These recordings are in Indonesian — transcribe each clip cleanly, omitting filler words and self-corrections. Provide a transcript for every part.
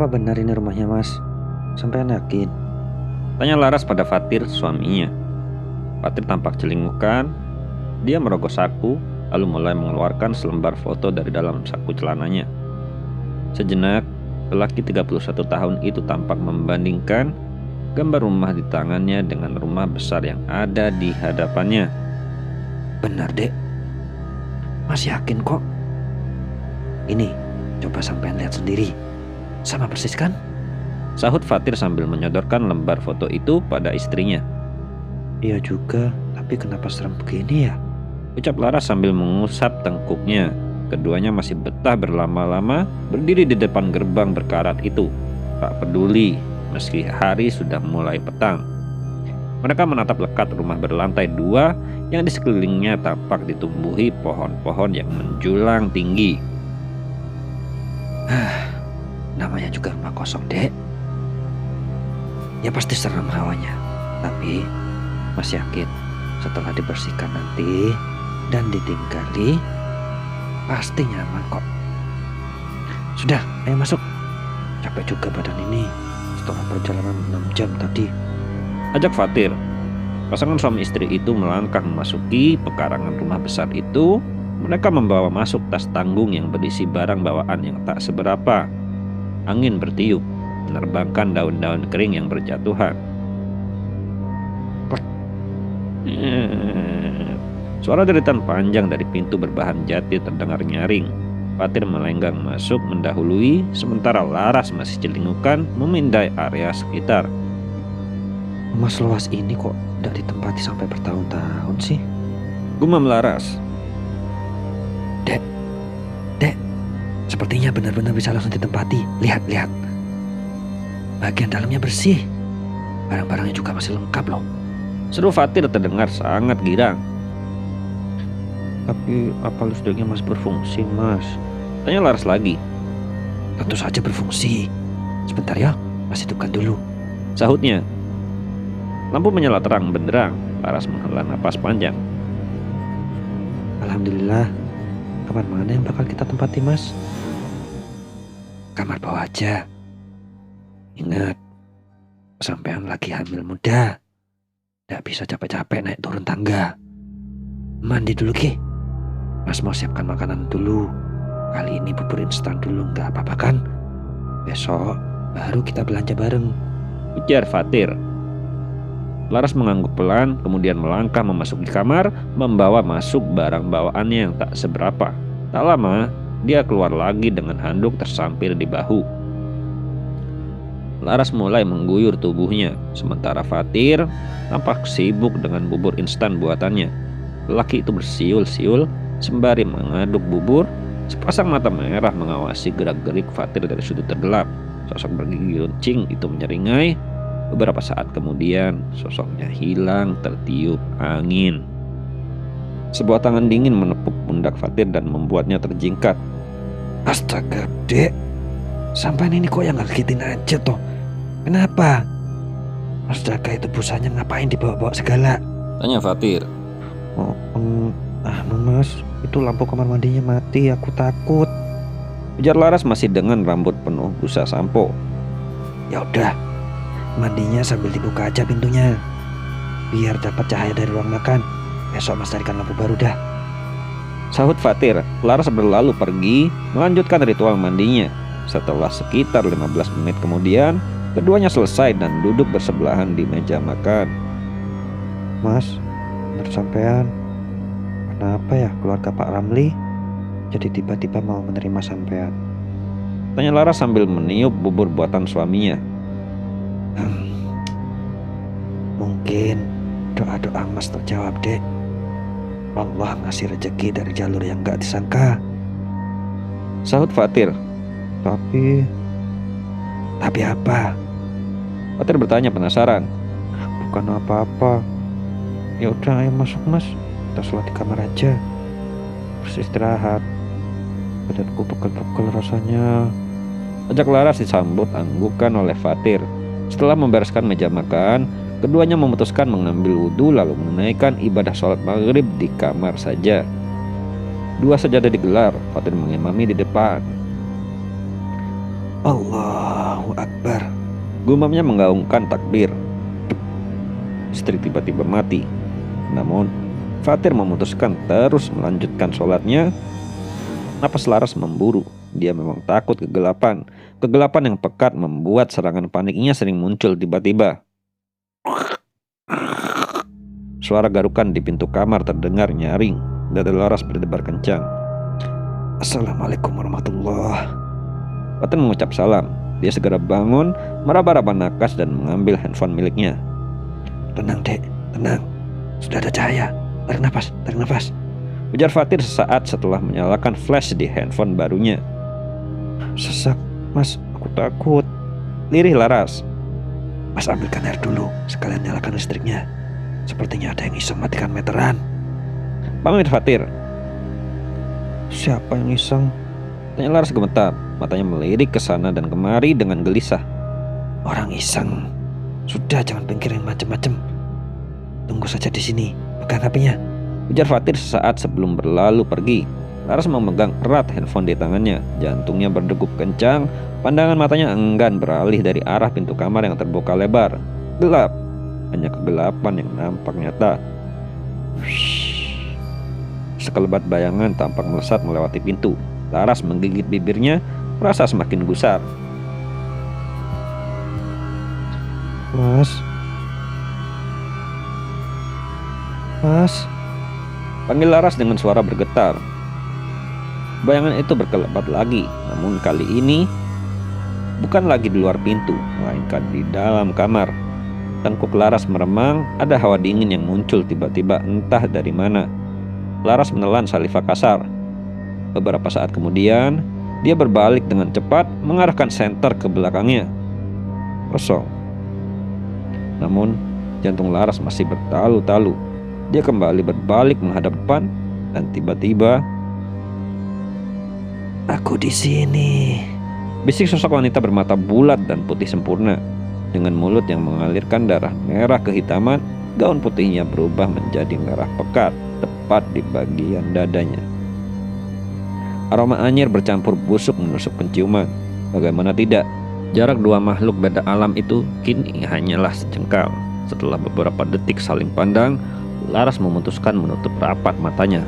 Apa benar ini rumahnya, Mas? Sampai yakin? Tanya Laras pada Fatir, suaminya. Fatir tampak celingukan. Dia merogoh saku, lalu mulai mengeluarkan selembar foto dari dalam saku celananya. Sejenak, lelaki 31 tahun itu tampak membandingkan gambar rumah di tangannya dengan rumah besar yang ada di hadapannya. Benar, Dek. Mas yakin kok? Ini, coba sampean lihat sendiri. Sama persis kan? Sahut Fatir sambil menyodorkan lembar foto itu pada istrinya. Iya juga, tapi kenapa serem begini ya? Ucap Laras sambil mengusap tengkuknya. Keduanya masih betah berlama-lama berdiri di depan gerbang berkarat itu. Tak peduli meski hari sudah mulai petang. Mereka menatap lekat rumah berlantai 2 yang di sekelilingnya tampak ditumbuhi pohon-pohon yang menjulang tinggi. Namanya juga rumah kosong, Dek. Ya pasti serem hawanya. Tapi Mas yakin setelah dibersihkan nanti dan ditinggali pasti nyaman kok. Sudah, ayo masuk. Capek juga badan ini setelah perjalanan 6 jam tadi. Ajak Fatir. Pasangan suami istri itu melangkah memasuki pekarangan rumah besar itu. Mereka membawa masuk tas tanggung yang berisi barang bawaan yang tak seberapa. Angin bertiup, menerbangkan daun-daun kering yang berjatuhan. Suara deritan panjang dari pintu berbahan jati terdengar nyaring. Fatir melenggang masuk mendahului, sementara Laras masih celingukan memindai area sekitar. Rumah seluas ini kok tidak ditempati sampai bertahun-tahun sih? Gumam Laras. Dek, sepertinya benar-benar bisa langsung ditempati. Lihat. Bagian dalamnya bersih. Barang-barangnya juga masih lengkap loh. Seru Fatir terdengar sangat girang. Tapi apa listriknya masih berfungsi, Mas? Tanya Laras lagi. Tentu saja berfungsi. Sebentar ya, Mas hidupkan dulu. Sahutnya. Lampu menyala terang benderang. Laras menghela napas panjang. Alhamdulillah. Kamar mana yang bakal kita tempati, Mas? Kamar bawah aja. Ingat, sampean lagi hamil muda. Tidak bisa capek-capek naik turun tangga. Mandi dulu, Ki. Mas mau siapkan makanan dulu. Kali ini bubur instan dulu, nggak apa-apa kan? Besok baru kita belanja bareng. Ujar Fatir. Laras mengangguk pelan, kemudian melangkah memasuki kamar, membawa masuk barang bawaannya yang tak seberapa. Tak lama, dia keluar lagi dengan handuk tersampir di bahu. Laras mulai mengguyur tubuhnya, sementara Fatir tampak sibuk dengan bubur instan buatannya. Lelaki itu bersiul-siul sembari mengaduk bubur. Sepasang mata merah mengawasi gerak-gerik Fatir dari sudut tergelap. Sosok bergigi runcing itu menyeringai. Beberapa saat kemudian, sosoknya hilang tertiup angin. Sebuah tangan dingin menepuk pundak Fatir dan membuatnya terjingkat. Astaga, Dek. Sampai ini kok yang ngagetin aja toh. Kenapa? Astaga, itu busanya ngapain dibawa-bawa segala? Tanya Fatir. Mas, itu lampu kamar mandinya mati, aku takut. Ujar Laras masih dengan rambut penuh busa sampo. Ya udah, mandinya sambil dibuka aja pintunya, biar dapat cahaya dari ruang makan. Besok Mas carikan lampu baru dah. Sahut Fatir. Laras berlalu pergi melanjutkan ritual mandinya. Setelah sekitar 15 menit kemudian, keduanya selesai dan duduk bersebelahan di meja makan. Mas, bener sampean. Kenapa ya keluarga Pak Ramli jadi tiba-tiba mau menerima sampean? Tanya Laras sambil meniup bubur buatan suaminya. Mungkin doa-doa Mas terjawab, Dek. Allah ngasih rezeki dari jalur yang gak disangka. Sahut Fatir. Tapi apa? Fatir bertanya penasaran. Bukan apa-apa. Ya udah, ayo masuk, Mas. Kita sholat di kamar aja. Beristirahat. Badanku pegel-pegel rasanya. Ajak Laras disambut anggukan oleh Fatir. Setelah membereskan meja makan, keduanya memutuskan mengambil wudhu lalu menunaikan ibadah sholat maghrib di kamar saja. 2 sajadah digelar, Fatir mengimami di depan. Allahu Gumamnya menggaungkan takbir. Istri tiba-tiba mati. Namun Fatir memutuskan terus melanjutkan sholatnya. Napas Laras memburu. Dia memang takut kegelapan. Kegelapan yang pekat membuat serangan paniknya sering muncul tiba-tiba. Suara garukan di pintu kamar terdengar nyaring. Dada Laras berdebar kencang. Assalamualaikum warahmatullahi. Fatir mengucap salam. Dia segera bangun, meraba-raba nakas dan mengambil handphone miliknya. Tenang dek, tenang. Sudah ada cahaya. Tarik nafas. Ujar Fatir sesaat setelah menyalakan flash di handphone barunya. Sesak, mas, aku takut. Lirih Laras. Mas ambilkan air dulu, sekalian nyalakan listriknya. Sepertinya ada yang iseng matikan meteran. Pamit Fatir. Siapa yang iseng? Tanya Laras gemetar. Matanya melirik ke sana dan kemari dengan gelisah. Orang iseng. Sudah, jangan pikirin macem-macem. Tunggu saja di sini. Pegang HP-nya. Ujar Fatir sesaat sebelum berlalu pergi. Laras memegang erat handphone di tangannya. Jantungnya berdegup kencang. Pandangan matanya enggan beralih dari arah pintu kamar yang terbuka lebar. Gelap. Hanya kegelapan yang nampak nyata. Sekelebat bayangan tampak melesat melewati pintu. Laras menggigit bibirnya, merasa semakin gusar. Mas, Panggil Laras dengan suara bergetar. Bayangan itu berkelebat lagi, namun kali ini bukan lagi di luar pintu, melainkan di dalam kamar. Tengkuk Laras meremang, ada hawa dingin yang muncul tiba-tiba entah dari mana. Laras menelan saliva kasar. Beberapa saat kemudian, dia berbalik dengan cepat, mengarahkan senter ke belakangnya. Kosong. Namun, jantung Laras masih bertalu-talu. Dia kembali berbalik menghadap depan, dan tiba-tiba, aku di sini. Bisik sosok wanita bermata bulat dan putih sempurna. Dengan mulut yang mengalirkan darah merah kehitaman, gaun putihnya berubah menjadi merah pekat, tepat di bagian dadanya. Aroma anyir bercampur busuk menusuk penciuman. Bagaimana tidak, jarak dua makhluk beda alam itu kini hanyalah sejengkal. Setelah beberapa detik saling pandang, Laras memutuskan menutup rapat matanya.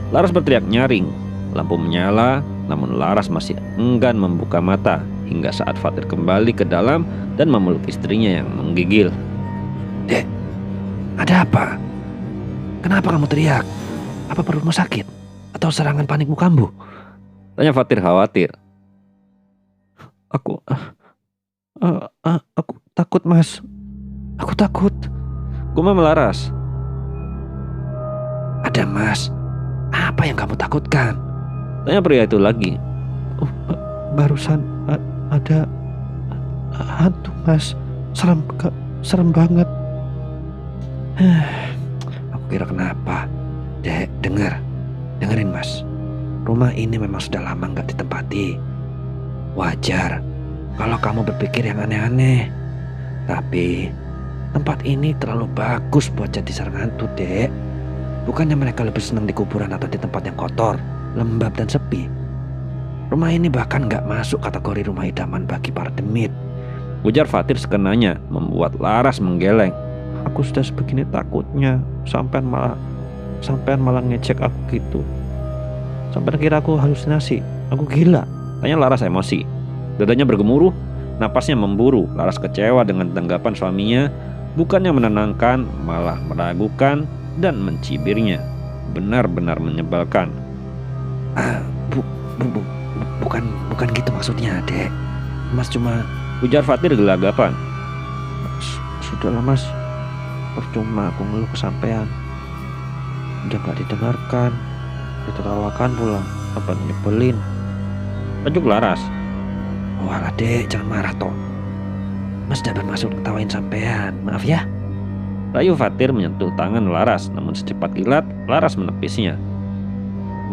Laras berteriak nyaring. Lampu menyala, namun Laras masih enggan membuka mata hingga saat Fatir kembali ke dalam dan memeluk istrinya yang menggigil. Dek, ada apa? Kenapa kamu teriak? Apa perutmu sakit? Atau serangan panikmu kambuh? Tanya Fatir khawatir. Aku takut, Mas. Aku takut. Gumam Laras. Ada, Mas. Apa yang kamu takutkan? Tanya pria itu lagi. Barusan ada hantu, Mas. Serem banget. Aku kira kenapa? Dek, dengerin, Mas. Rumah ini memang sudah lama nggak ditempati. Wajar kalau kamu berpikir yang aneh-aneh. Tapi tempat ini terlalu bagus buat jadi sarang hantu, Dek. Bukannya mereka lebih senang di kuburan atau di tempat yang kotor, lembab dan sepi. Rumah ini bahkan nggak masuk kategori rumah idaman bagi para demit. Ujar Fatir sekenanya, membuat Laras menggeleng. Aku sudah sebegini takutnya, sampean malah ngecek aku gitu. Sampai kira aku halusinasi, aku gila. Tanya Laras emosi. Dadanya bergemuruh, napasnya memburu. Laras kecewa dengan tanggapan suaminya. Bukannya menenangkan, malah meragukan dan mencibirnya. Benar-benar menyebalkan. Bukan gitu maksudnya, Dek. Mas cuma... Ujar Fatir gelagapan. Sudahlah, Mas. Percuma aku ngeluh ke sampean. Udah gak didengarkan, ditertawakan pula. Apa nyebelin? Tajuk Laras. Walah, Dek, jangan marah toh. Mas tidak bermaksud ketawain sampean, maaf ya. Rayu Fatir menyentuh tangan Laras, namun secepat kilat Laras menepisnya.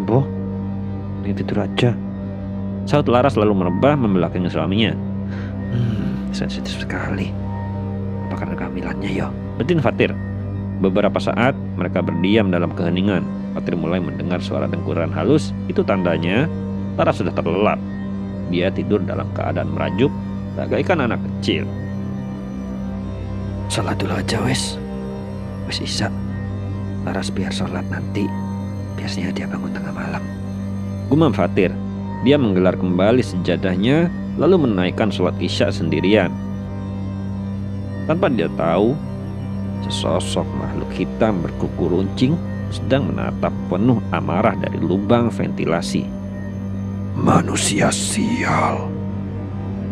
Boh, ini tidur aja. Saut Laras lalu merebah membelakangi suaminya. Sensitif sekali. Apa karena kehamilannya, yo? Betin Fatir. Beberapa saat mereka berdiam dalam keheningan. Fatir mulai mendengar suara dengkuran halus. Itu tandanya Laras sudah terlelap. Dia tidur dalam keadaan merajuk, bagaikan anak kecil. Sholat dulu aja wes. Wes Isya. Laras biar sholat nanti. Biasanya dia bangun tengah malam. Gumam Fatir. Dia menggelar kembali sejadahnya lalu menaikkan sholat Isya sendirian. Tanpa dia tahu, sesosok makhluk hitam berkuku runcing sedang menatap penuh amarah dari lubang ventilasi. Manusia sial.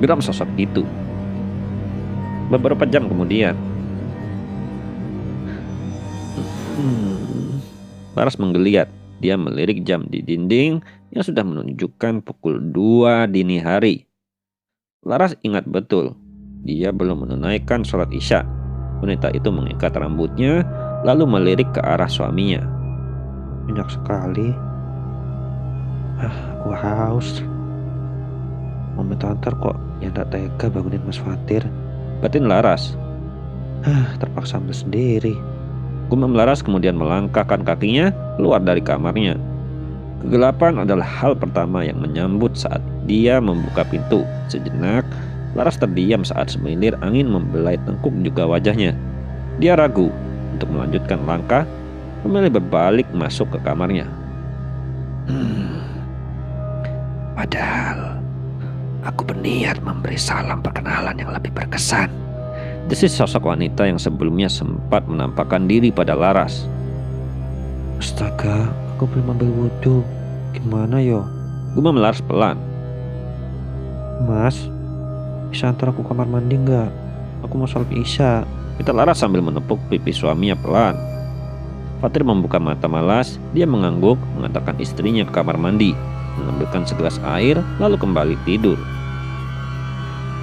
Geram sosok itu. Beberapa jam kemudian, Laras menggeliat. Dia melirik jam di dinding yang sudah menunjukkan pukul 2 dini hari. Laras ingat betul, dia belum menunaikan sholat Isya. Wanita itu mengikat rambutnya lalu melirik ke arah suaminya. Banyak sekali. Aku haus. Mau minta antar kok, ya tak tega bangunin Mas Fatir. Batin Laras. Terpaksa ambil sendiri. Gumam Laras kemudian melangkahkan kakinya keluar dari kamarnya. Kegelapan adalah hal pertama yang menyambut saat dia membuka pintu. Sejenak, Laras terdiam saat semilir angin membelai tengkuk juga wajahnya. Dia ragu untuk melanjutkan langkah, memilih berbalik masuk ke kamarnya. Padahal aku berniat memberi salam perkenalan yang lebih berkesan. Desis sosok wanita yang sebelumnya sempat menampakkan diri pada Laras. Astaga, aku belum ambil wudhu. Gimana yo? Gumam Laras pelan. Mas, bisa antar aku kamar mandi nggak? Aku mau sholat Isya. Kata Laras sambil menepuk pipi suaminya pelan. Fatir membuka mata malas. Dia mengangguk mengantarkan istrinya ke kamar mandi, mengambilkan segelas air lalu kembali tidur.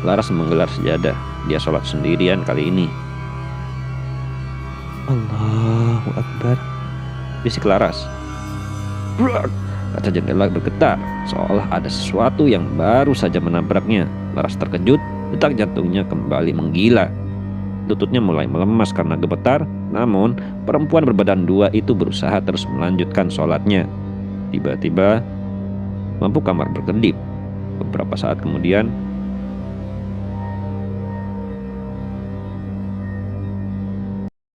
Laras menggelar sejadah. Dia sholat sendirian kali ini. Allahu Akbar, bisik Laras. Brak! Kaca jendela bergetar, seolah ada sesuatu yang baru saja menabraknya. Laras terkejut, detak jantungnya kembali menggila. Lututnya mulai melemas karena gemetar, namun perempuan berbadan dua itu berusaha terus melanjutkan sholatnya. Tiba-tiba, lampu kamar berkedip. Beberapa saat kemudian,